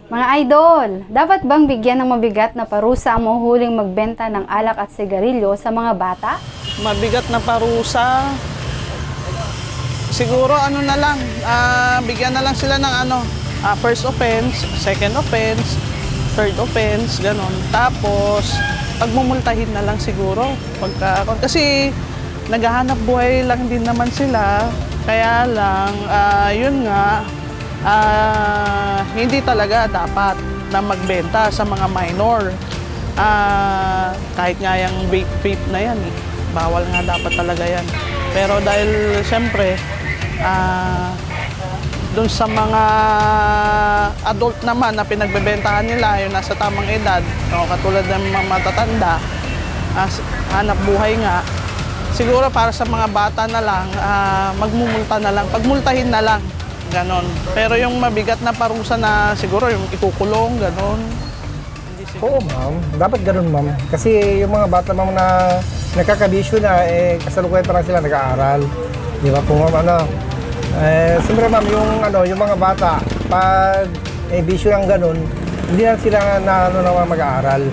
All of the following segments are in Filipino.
Mga idol, dapat bang bigyan ng mabigat na parusa ang mahuhuling magbenta ng alak at sigarilyo sa mga bata? Mabigat na parusa. Siguro ano na lang, bigyan na lang sila ng first offense, second offense, third offense, ganon. Tapos, pagmumultahin na lang siguro. Kasi naghahanap buhay lang din naman sila. Kaya lang, yun nga, hindi talaga dapat na magbenta sa mga minor. Kahit nga yung vape na yan, bawal nga dapat talaga yan. Pero dahil siyempre, doon sa mga adult naman na pinagbebentahan nila, yung nasa tamang edad, katulad ng mga matatanda, hanap buhay nga, siguro para sa mga bata na lang, magmumulta na lang, pagmultahin na lang, ganon. Pero yung mabigat na parusa na siguro yung ikukulong, ganon. Oo, ma'am. Dapat ganun, ma'am. Kasi yung mga bata, ma'am, na nakakabisyo na, kasalukuyan pa lang sila nag-aaral. Di ba? Kung siyempre, ma'am, yung mga bata, pag bisyo lang ganun, hindi lang sila na mag-aaral.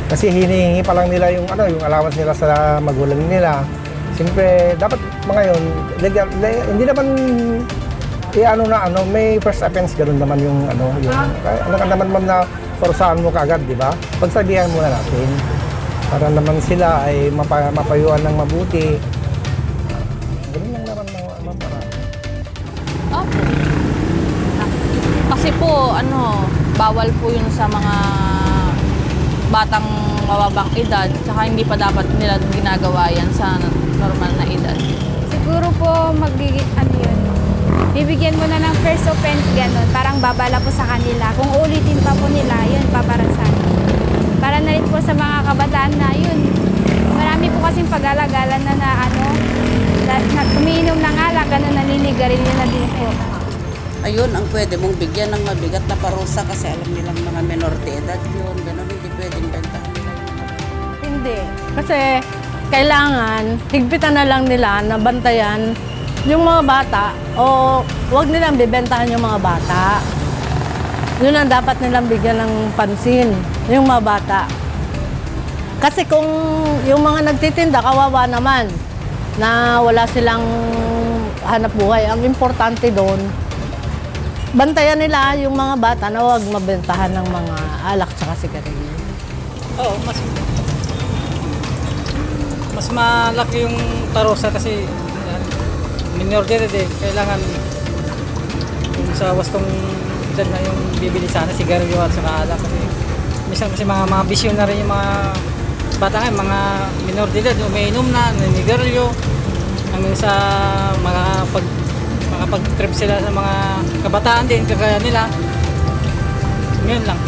Kasi hinihingi pa lang nila yung allowance nila sa magulang nila. Siyempre, dapat mga yun, hindi naman may first offense, ganun naman yung ano ka naman, ma'am, na parusahan mo kaagad, di ba? Pagsabihan muna natin para naman sila ay mapayuan ng mabuti. Ganun lang naman, ma'am, para. Opo. Kasi po, bawal po yun sa mga batang mababang edad, saka hindi pa dapat nila ginagawa yan sa normal na edad. Siguro po bibigyan mo na ng first offense, gano'n. Parang babala po sa kanila. Kung ulitin pa po nila, yun, paparasan. Para na rin po sa mga kabataan na yun. Marami po kasing pag-alagalan na umiinom ng alak, gano'n, naninigarilyo na din po. Ayun, ang pwede mong bigyan ng mabigat na parusa kasi alam nilang mga menor de edad yun. Gano'n, hindi pwedeng bentahan nila. Hindi. Kasi kailangan, higpitan na lang nila na bantayan yung mga bata o huwag nilang bibentahan yung mga bata. Yun ang dapat nilang bigyan ng pansin, yung mga bata. Kasi kung yung mga nagtitinda, kawawa naman na wala silang hanap buhay. Ang importante doon, bantayan nila yung mga bata na huwag mabentahan ng mga alak at sigarilyo. Oo, mas malaki yung parusa kasi minor de edad kailangan yung sa wastong edad na yung bibili sana sigarilyo at saka alak kasi minsan kasi mga bisyo na rin yung mga bata ngayon, mga minor de edad umiinom na, naninigarilyo hanggang sa makapag-trip sila sa mga kabataan din kagaya nila. Ngayon lang.